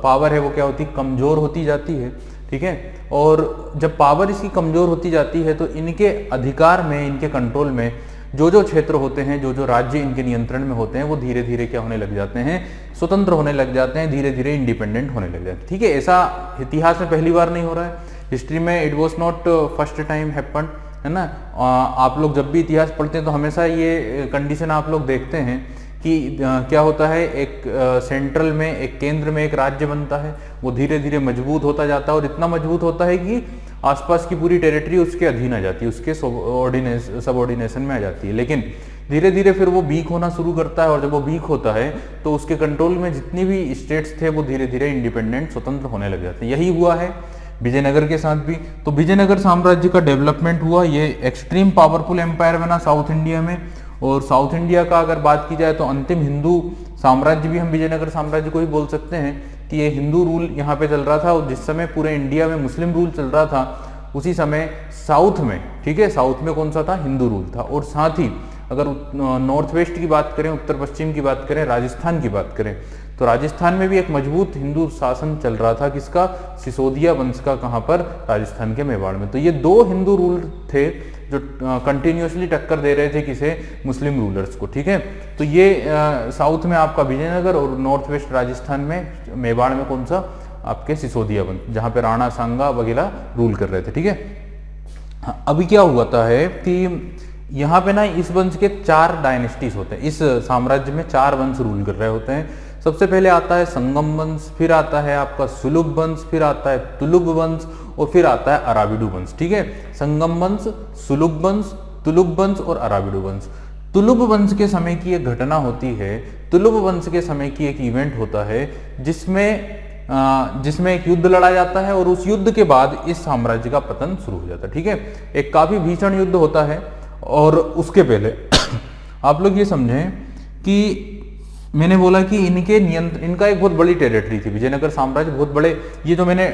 पावर है वो क्या होती है, कमज़ोर होती जाती है, ठीक है। और जब पावर इसकी कमज़ोर होती जाती है तो इनके अधिकार में, इनके कंट्रोल में जो जो क्षेत्र होते हैं, जो जो राज्य इनके नियंत्रण में होते हैं, वो धीरे धीरे क्या होने लग जाते हैं, स्वतंत्र होने लग जाते हैं, धीरे धीरे इंडिपेंडेंट होने लग जाते हैं। ठीक है, ऐसा इतिहास में पहली बार नहीं हो रहा है, हिस्ट्री में it was not first time happen, है ना। आप लोग जब भी इतिहास पढ़ते हैं तो हमेशा ये कंडीशन आप लोग देखते हैं कि क्या होता है, एक सेंट्रल में, एक केंद्र में एक राज्य बनता है, वो धीरे धीरे मजबूत होता जाता है और इतना मजबूत होता है कि आसपास की पूरी टेरिटरी उसके अधीन आ जाती है, उसके सबऑर्डिनेशन में आ जाती है। लेकिन धीरे धीरे फिर वो वीक होना शुरू करता है और जब वो वीक होता है तो उसके कंट्रोल में जितनी भी स्टेट्स थे वो धीरे धीरे इंडिपेंडेंट, स्वतंत्र होने लग जाते हैं। यही हुआ है विजयनगर के साथ भी। तो विजयनगर साम्राज्य का डेवलपमेंट हुआ, ये एक्सट्रीम पावरफुल एम्पायर बना साउथ इंडिया में। और साउथ इंडिया का अगर बात की जाए तो अंतिम हिंदू साम्राज्य भी हम विजयनगर साम्राज्य को ही बोल सकते हैं कि ये हिंदू रूल यहाँ पे चल रहा था। और जिस समय पूरे इंडिया में मुस्लिम रूल चल रहा था उसी समय साउथ में, ठीक है, साउथ में कौन सा था, हिंदू रूल था। और साथ ही अगर नॉर्थ वेस्ट की बात करें, उत्तर पश्चिम की बात करें, राजस्थान की बात करें, तो राजस्थान में भी एक मजबूत हिंदू शासन चल रहा था। किसका, सिसोदिया वंश का। कहाँ पर, राजस्थान के मेवाड़ में। तो ये दो हिंदू रूल थे जो कंटिन्यूसली टक्कर दे रहे थे किसे, मुस्लिम रूलर्स को। ठीक है, तो ये साउथ में आपका विजयनगर और नॉर्थ वेस्ट राजस्थान में मेवाड़ में कौन सा, आपके सिसोदिया वंश, जहाँ पे राणा सांगा वगैरह रूल कर रहे थे। ठीक है, अभी क्या हुआ था है कि यहाँ पे ना इस वंश के 4 डायनेस्टीज होते हैं, इस साम्राज्य में 4 वंश रूल कर रहे होते हैं। सबसे पहले आता है संगम वंश, फिर आता है आपका सुलुभ वंश, फिर आता है तुलुभ वंश और फिर आता है अराविडु वंश। ठीक है, संगम वंश, सुलुभ वंश, तुलुभ वंश और अराविडु वंश। तुलुभ वंश के समय की एक घटना होती है, तुलुभ वंश के समय की एक इवेंट होता है जिसमें एक युद्ध लड़ा जाता है और उस युद्ध के बाद इस साम्राज्य का पतन शुरू हो जाता है। ठीक है, एक काफी भीषण युद्ध होता है। और उसके पहले आप लोग ये समझें कि मैंने बोला कि इनका एक बहुत बड़ी टेरिटरी थी, विजयनगर साम्राज्य बहुत बड़े। ये जो मैंने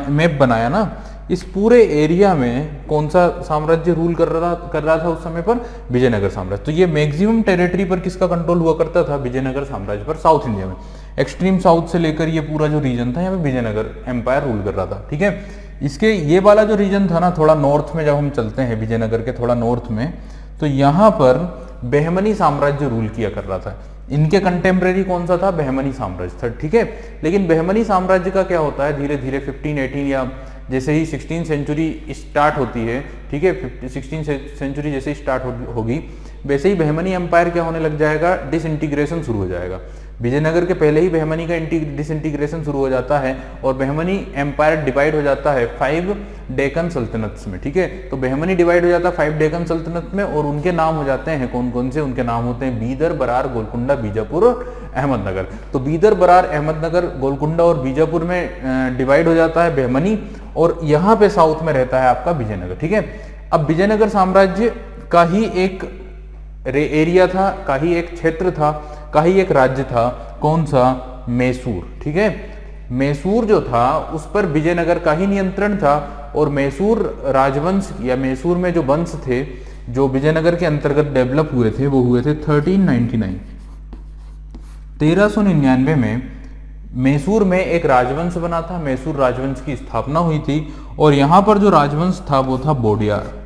मैप बनाया ना, इस पूरे एरिया में कौन सा साम्राज्य रूल कर रहा था उस समय पर, विजयनगर साम्राज्य। तो ये मैक्सिमम टेरिटरी पर किसका कंट्रोल हुआ करता था, विजयनगर साम्राज्य पर, साउथ इंडिया में। एक्सट्रीम साउथ से लेकर ये पूरा जो रीजन था यहाँ पे विजयनगर एम्पायर रूल कर रहा था। ठीक है, इसके ये वाला जो रीजन था ना, थोड़ा नॉर्थ में जब हम चलते हैं विजयनगर के थोड़ा नॉर्थ में, तो यहाँ पर बहमनी साम्राज्य रूल किया कर रहा था। इनके कंटेम्प्रेरी कौन सा था, बहमनी साम्राज्य था। ठीक है, लेकिन बहमनी साम्राज्य का क्या होता है, धीरे धीरे 1518 या जैसे ही 16th सेंचुरी स्टार्ट होती है, ठीक है, 16th सेंचुरी जैसे ही स्टार्ट होगी वैसे ही बहमनी एम्पायर क्या होने लग जाएगा, डिसइंटीग्रेशन शुरू हो जाएगा। विजयनगर के पहले ही बहमनी का डिसइंटीग्रेशन शुरू हो जाता है और बहमनी एम्पायर डिवाइड हो जाता है 5 डेक्कन सल्तनत्स में। ठीक है, तो बहमनी डिवाइड हो जाता है 5 डेक्कन सल्तनत में और उनके नाम हो जाते हैं कौन कौन से, उनके नाम होते हैं बीदर, बरार, गोलकुंडा, बीजापुर और अहमदनगर। तो बीदर, बरार, अहमदनगर, गोलकुंडा और बीजापुर में डिवाइड हो जाता है बहमनी और यहाँ पे साउथ में रहता है आपका विजयनगर। ठीक है, अब विजयनगर साम्राज्य का ही एक एरिया था, का ही एक क्षेत्र था, का ही एक राज्य था, कौन सा, मैसूर। ठीक है, मैसूर जो था उस पर विजयनगर का ही नियंत्रण था और मैसूर राजवंश या मैसूर में जो वंश थे जो विजयनगर के अंतर्गत डेवलप हुए थे वो हुए थे 1399। 1399 में मैसूर में एक राजवंश बना था, मैसूर राजवंश की स्थापना हुई थी और यहां पर जो राजवंश था वो था बोडियार।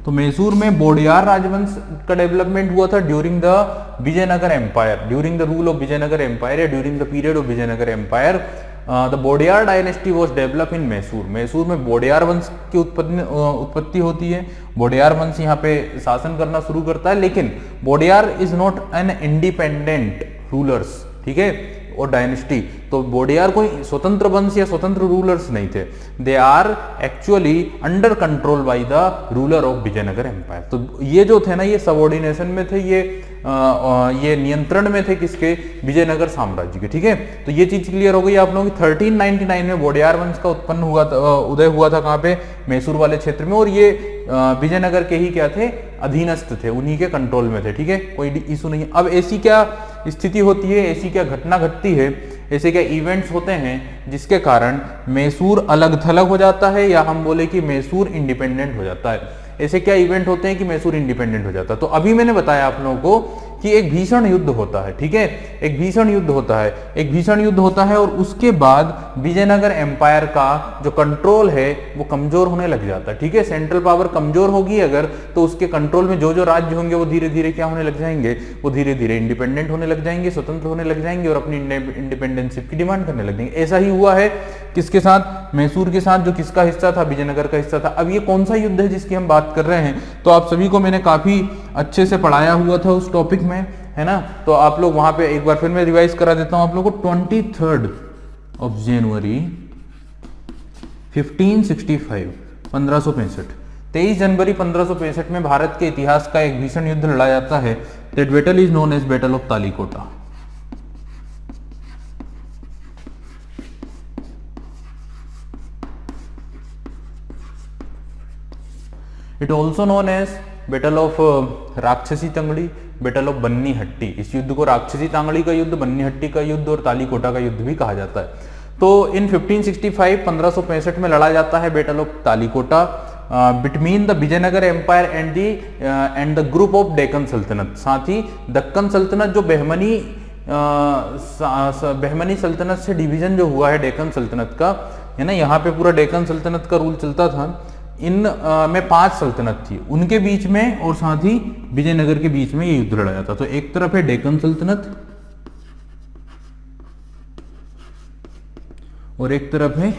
तो मैसूर में बोडियार राजवंश का डेवलपमेंट हुआ था during the Vijayanagar empire, during the rule of Vijayanagar empire या during the period of Vijayanagar empire. The Wodeyar dynasty was develop in Mysore. Mysore में बोडियार वंश की उत्पत्ति होती है, बोडियार वंश यहाँ पे शासन करना शुरू करता है, लेकिन Wodeyar is not an independent rulers, ठीक है, और डायनेस्टी। तो बोडियार कोई स्वतंत्र वंश या स्वतंत्र रूलर्स नहीं थे, they are actually under control by the ruler of Vijayanagar empire. तो ये जो थे ना, ये सबऑर्डिनेशन में थे, ये नियंत्रण में थे किसके, विजयनगर साम्राज्य के। ठीक है, तो ये चीज क्लियर हो गई आप लोगों की। 1399 में बोडियार वंश का उत्पन्न हुआ था, उदय हुआ था कहाँ पे, मैसूर वाले क्षेत्र में, और ये विजयनगर के ही क्या थे, अधीनस्थ थे, उन्हीं के कंट्रोल में थे। ठीक है, कोई इशू नहीं। अब ऐसी क्या स्थिति होती है, ऐसी क्या घटना घटती है, ऐसे क्या इवेंट्स होते हैं जिसके कारण मैसूर अलग थलग हो जाता है या हम बोले कि मैसूर इंडिपेंडेंट हो जाता है। ऐसे क्या इवेंट होते हैं कि मैसूर इंडिपेंडेंट हो जाता है। तो अभी मैंने बताया आप लोगों को कि एक भीषण युद्ध होता है, ठीक है, एक भीषण युद्ध होता है, एक भीषण युद्ध होता है और उसके बाद विजयनगर एम्पायर का जो कंट्रोल है वो कमजोर होने लग जाता है, ठीक है। सेंट्रल पावर कमजोर होगी अगर, तो उसके कंट्रोल में जो जो राज्य होंगे वो धीरे धीरे क्या होने लग जाएंगे, वो धीरे धीरे इंडिपेंडेंट होने लग जाएंगे, स्वतंत्र होने लग जाएंगे और अपनी इंडिपेंडेंशिप की डिमांड करने लग जाएंगे। ऐसा ही हुआ है किसके साथ, मैसूर के साथ, जो किसका हिस्सा था, विजयनगर का हिस्सा था। अब ये कौन सा युद्ध है जिसकी हम बात कर रहे हैं, तो आप सभी को मैंने काफी अच्छे से पढ़ाया हुआ था उस टॉपिक में, है ना। तो आप लोग वहां पे एक बार फिर मैं रिवाइज करा देता हूं आप लोगों को। 23 जनवरी 1565, 1565, 23 जनवरी 1565 में भारत के इतिहास का एक भीषण युद्ध लड़ा जाता है। That battle is known as battle of Talikota. It also known as battle of Rakshasi Tangadi, battle of बन्नी हट्टी। इस युद्ध को राक्षसी तांगड़ी का युद्ध, बन्नी हट्टी का युद्ध और तालीकोटा का युद्ध भी कहा जाता है। तो इन 1565 1565 में लड़ा जाता है battle of Talikota between the Vijayanagar empire and the group of Deccan सल्तनत। साथ ही दक्कन सल्तनत जो बहमनी सल्तनत से डिवीजन जो हुआ है डेक्कन सल्तनत का, है ना, यहाँ पे पूरा डेक्कन सल्तनत का रूल चलता था। इन में 5 सल्तनत थी, उनके बीच में और साथ ही विजयनगर के बीच में ये युद्ध लड़ा जाता। तो एक तरफ है डेक्कन सल्तनत और एक तरफ है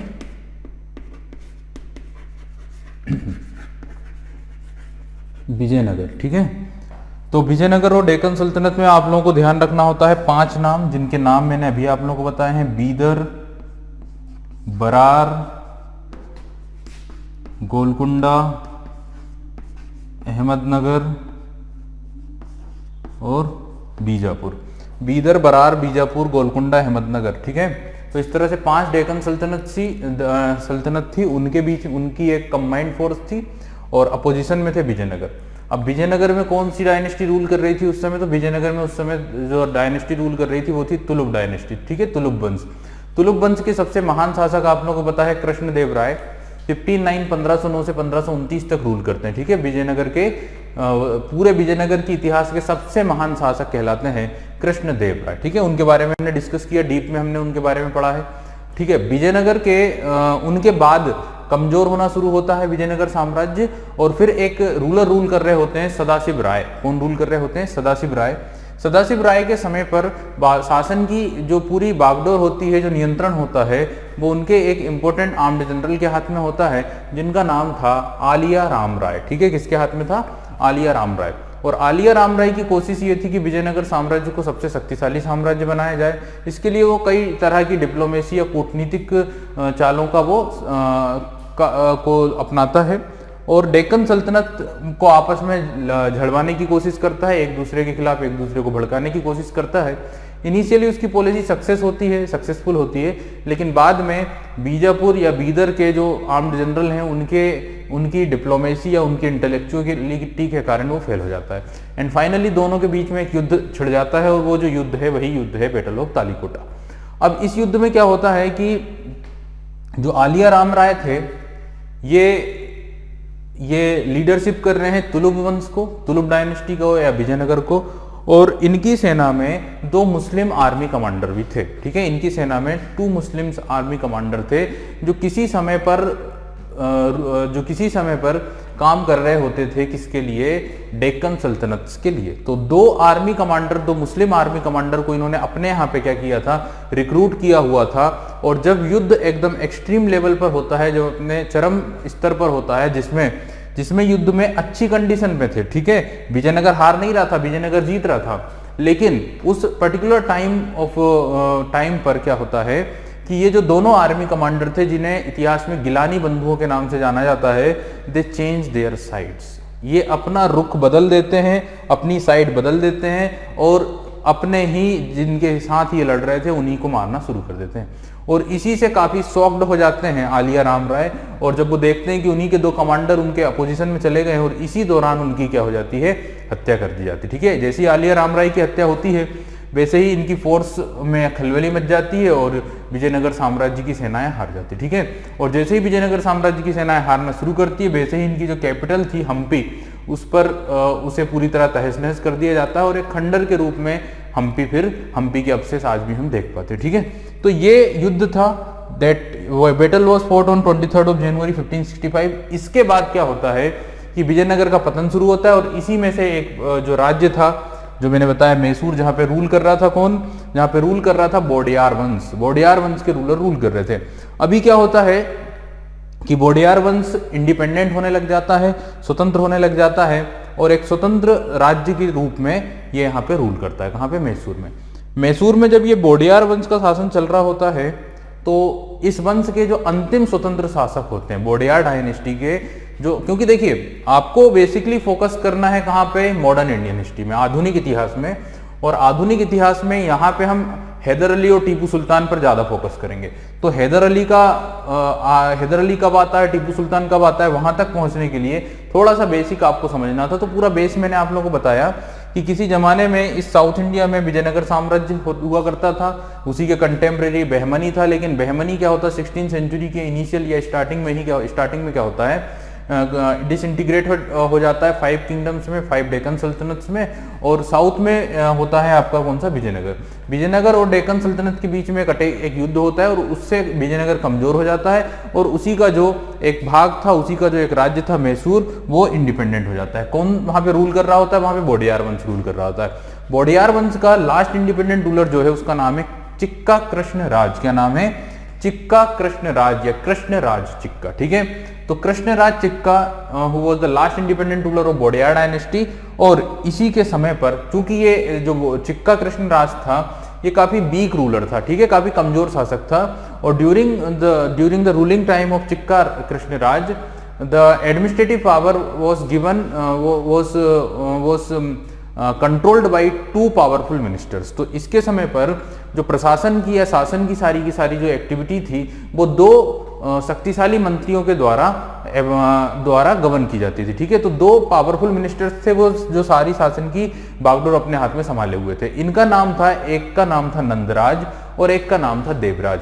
विजयनगर, ठीक है। तो विजयनगर और डेक्कन सल्तनत में आप लोगों को ध्यान रखना होता है 5 नाम, जिनके नाम मैंने अभी आप लोगों को बताए हैं। बीदर, बरार, गोलकुंडा, अहमदनगर और बीजापुर। बीदर, बरार, बीजापुर, गोलकुंडा, अहमदनगर, ठीक है। तो इस तरह से 5 डेक्कन सल्तनत थी, उनके बीच उनकी एक कंबाइंड फोर्स थी और अपोजिशन में थे विजयनगर। अब विजयनगर में कौन सी डायनेस्टी रूल कर रही थी उस समय, तो विजयनगर में उस समय जो डायनेस्टी रूल कर रही थी वो थी तुलुप डायनेस्टी, ठीक है, तुलुप वंश। तुलुप वंश के सबसे महान शासक आप लोगों को पता है कृष्णदेव राय। 1509 से 1529 तक रूल करते हैं, ठीक है। विजयनगर के पूरे विजयनगर के इतिहास के सबसे महान शासक कहलाते हैं कृष्णदेव राय, ठीक है। उनके बारे में हमने डिस्कस किया, डीप में हमने उनके बारे में पढ़ा है, ठीक है। विजयनगर के उनके बाद कमजोर होना शुरू होता है विजयनगर साम्राज्य और फिर एक रूलर रूल कर रहे होते हैं सदाशिव राय। कौन रूल कर रहे होते हैं? सदाशिव राय। सदाशिव राय के समय पर शासन की जो पूरी बागडोर होती है, जो नियंत्रण होता है, वो उनके एक इंपॉर्टेंट आर्म्ड जनरल के हाथ में होता है जिनका नाम था आलिया राम राय, ठीक है। किसके हाथ में था? आलिया राम राय। और आलिया राम राय की कोशिश ये थी कि विजयनगर साम्राज्य को सबसे शक्तिशाली साम्राज्य बनाया जाए। इसके लिए वो कई तरह की डिप्लोमेसी या कूटनीतिक चालों का वो को अपनाता है और डेक्कन सल्तनत को आपस में झड़वाने की कोशिश करता है, एक दूसरे के खिलाफ एक दूसरे को भड़काने की कोशिश करता है। इनिशियली उसकी पॉलिसी सक्सेसफुल होती है, लेकिन बाद में बीजापुर या बीदर के जो आर्म्ड जनरल हैं उनकी डिप्लोमेसी या उनके इंटेलेक्चुअलिटी के कारण वो फेल हो जाता है। एंड फाइनली दोनों के बीच में एक युद्ध छिड़ जाता है और वो जो युद्ध है वही युद्ध है बैटल ऑफ तालीकोटा। अब इस युद्ध में क्या होता है कि जो आलिया राम राय थे ये लीडरशिप कर रहे हैं तुलुप वंश को, तुलुप डायनेस्टी को या विजयनगर को, और इनकी सेना में 2 मुस्लिम आर्मी कमांडर भी थे, ठीक है। इनकी सेना में 2 मुस्लिम आर्मी कमांडर थे जो किसी समय पर काम कर रहे होते थे, किसके लिए? डेक्कन सल्तनत के लिए। तो 2 मुस्लिम आर्मी कमांडर को इन्होंने अपने यहाँ पे क्या किया था? रिक्रूट किया हुआ था। और जब युद्ध एकदम एक्सट्रीम लेवल पर होता है, जब अपने चरम स्तर पर होता है, जिसमें युद्ध में अच्छी कंडीशन में थे, ठीक है, विजयनगर हार नहीं रहा था, विजयनगर जीत रहा था, लेकिन उस पर्टिकुलर टाइम पर क्या होता है कि ये जो दोनों आर्मी कमांडर थे, जिन्हें इतिहास में गिलानी बंधुओं के नाम से जाना जाता है, दे चेंज देयर साइड्स। ये अपना रुख बदल देते हैं, अपनी साइड बदल देते हैं और अपने ही जिनके साथ ये लड़ रहे थे उन्हीं को मारना शुरू कर देते हैं। और इसी से काफी शॉक्ड हो जाते हैं आलिया राम राय, और जब वो देखते हैं कि उन्हीं के 2 कमांडर उनके अपोजिशन में चले गए और इसी दौरान उनकी क्या हो जाती है? हत्या कर दी जाती है, ठीक है। जैसे ही आलिया राम राय की हत्या होती है वैसे ही इनकी फोर्स में खलबली मच जाती है और विजयनगर साम्राज्य की सेनाएं हार जाती, ठीक है। और जैसे ही विजयनगर साम्राज्य की सेनाएं हारना शुरू करती है, वैसे ही इनकी जो कैपिटल थी हम्पी, उस पर उसे पूरी तरह तहस नहस कर दिया जाता है और एक खंडर के रूप में हम्पी के अवशेष आज भी हम देख पाते हैं। ठीक है, तो ये युद्ध था, that battle was fought on 23 जनवरी 1565। इसके बाद क्या होता है कि विजयनगर का पतन शुरू होता है और इसी में से एक जो राज्य था जो मैंने बताया मैसूर, जहां पे रूल कर रहा था कौन, जहां पे रूल कर रहा था बोडियार वंश। बोडियार वंश के रूलर रूल कर रहे थे। अभी क्या होता है कि बोडियार वंश इंडिपेंडेंट होने लग जाता है, स्वतंत्र होने लग जाता है और एक स्वतंत्र राज्य के रूप में ये यहाँ पे रूल करता है। कहाँ पे? मैसूर में। मैसूर में जब ये बोडियार वंश का शासन चल रहा होता है तो इस वंश के जो अंतिम स्वतंत्र शासक होते हैं बोडियार डायनेस्टी के, जो, क्योंकि देखिए आपको बेसिकली फोकस करना है कहाँ पे? मॉडर्न इंडियन हिस्ट्री में, आधुनिक इतिहास में। और आधुनिक इतिहास में यहाँ पे हम हैदर अली और टीपू सुल्तान पर ज्यादा फोकस करेंगे। तो हैदर अली कब आता है, टीपू सुल्तान कब आता है, वहां तक पहुंचने के लिए थोड़ा सा बेसिक आपको समझना था। तो पूरा बेस मैंने आप लोगों को बताया कि किसी जमाने में इस साउथ इंडिया में विजयनगर साम्राज्य हुआ करता था, उसी के कंटेम्प्रेरी बहमनी था। लेकिन बहमनी क्या होता है? 16वीं सेंचुरी के इनिशियल या स्टार्टिंग में क्या होता है, डिसइंटीग्रेट हो जाता है 5 किंगडम्स में, 5 डेक्कन सल्तनत्स में। और साउथ में होता है आपका कौन सा? विजयनगर और डेक्कन सल्तनत के बीच में एक युद्ध होता है और उससे विजयनगर कमजोर हो जाता है और उसी का जो एक भाग था, उसी का जो एक राज्य था मैसूर, वो इंडिपेंडेंट हो जाता है। कौन वहां पे रूल कर रहा होता है? वहां पे बोडियार वंश रूल कर रहा होता है। बोडियार वंश का लास्ट इंडिपेंडेंट रूलर जो है उसका नाम है चिक्का कृष्ण राज। क्या नाम है? चिक्का कृष्ण राज या कृष्ण राज चिक्का। ठीक है, तो Krishna Raja Chikka who was the last independent ruler of Wodeyar dynasty. और इसी के समय पर, चूंकि ये जो चिक्का कृष्ण राज था ये काफी वीक रूलर था, ठीक है, काफी कमजोर शासक था। और during the ruling time of Chikka Krishna Raj the administrative power was given was controlled by 2 powerful ministers. तो इसके समय पर जो प्रशासन की या शासन की सारी जो एक्टिविटी थी वो 2 शक्तिशाली मंत्रियों के द्वारा गवर्न की जाती थी। ठीक है, तो 2 पावरफुल मिनिस्टर्स थे वो जो सारी शासन की बागडोर अपने हाथ में संभाले हुए थे। इनका नाम था, एक का नाम था नंदराज और एक का नाम था देवराज।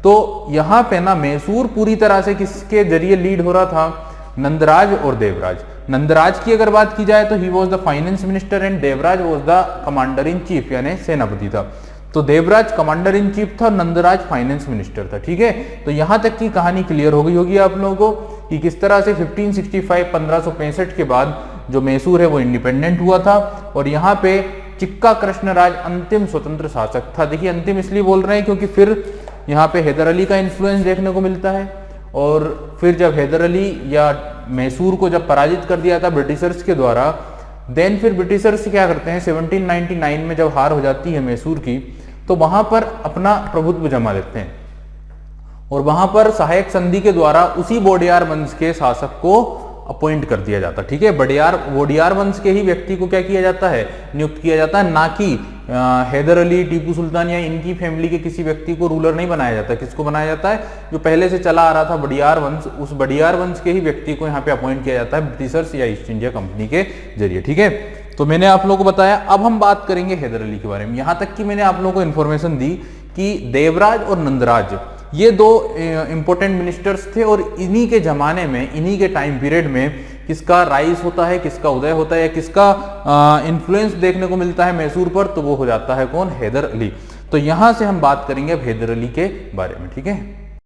तो यहाँ पे ना मैसूर पूरी तरह से किसके जरिए लीड हो रहा था? नंदराज और देवराज। नंदराज की अगर बात की जाए तो he was the finance minister and Devraj was the commander in chief, यानी सेनापति था। तो देवराज कमांडर इन चीफ था, नंदराज फाइनेंस मिनिस्टर था। ठीक है, तो यहां तक की कहानी क्लियर हो गई होगी आप लोगों को कि किस तरह से 1565 के बाद जो मैसूर है वो इंडिपेंडेंट हुआ था। और यहाँ पे चिक्का कृष्णराज अंतिम स्वतंत्र शासक था। देखिए अंतिम इसलिए बोल रहे हैं क्योंकि फिर यहाँ पे हैदर अली का इन्फ्लुएंस देखने को मिलता है। और फिर जब हैदर अली या मैसूर को जब पराजित कर दिया था ब्रिटिशर्स के द्वारा, देन फिर ब्रिटिशर्स क्या करते हैं 1799 में जब हार हो जाती है मैसूर की, तो वहां पर अपना प्रभुत्व जमा लेते हैं और वहां पर सहायक संधि के द्वारा उसी बोडियार वंश के शासक को अपॉइंट कर दिया जाता। ठीक है, बोडियार वंश के ही व्यक्ति को क्या किया जाता है? नियुक्त किया जाता है, ना कि हैदर अली, टीपू सुल्तान या इनकी फैमिली के किसी व्यक्ति को रूलर नहीं बनाया जाता। किसको बनाया जाता है? जो पहले से चला आ रहा था बडियार वंश, उस बडियार वंश के ही व्यक्ति को यहाँ पे अपॉइंट किया जाता है ब्रिटिशर्स या ईस्ट इंडिया कंपनी के जरिए। ठीक है, तो मैंने आप लोगों को बताया। अब हम बात करेंगे हैदर अली के बारे में। यहां तक कि मैंने आप लोगों को इन्फॉर्मेशन दी कि देवराज और नंदराज ये 2 इंपॉर्टेंट मिनिस्टर्स थे और इन्हीं के जमाने में, इन्हीं के टाइम पीरियड में किसका राइज होता है, किसका उदय होता है या किसका इन्फ्लुएंस देखने को मिलता है मैसूर पर, तो वो हो जाता है कौन? हैदर अली। तो यहां से हम बात करेंगे अब हैदर अली के बारे में। ठीक है।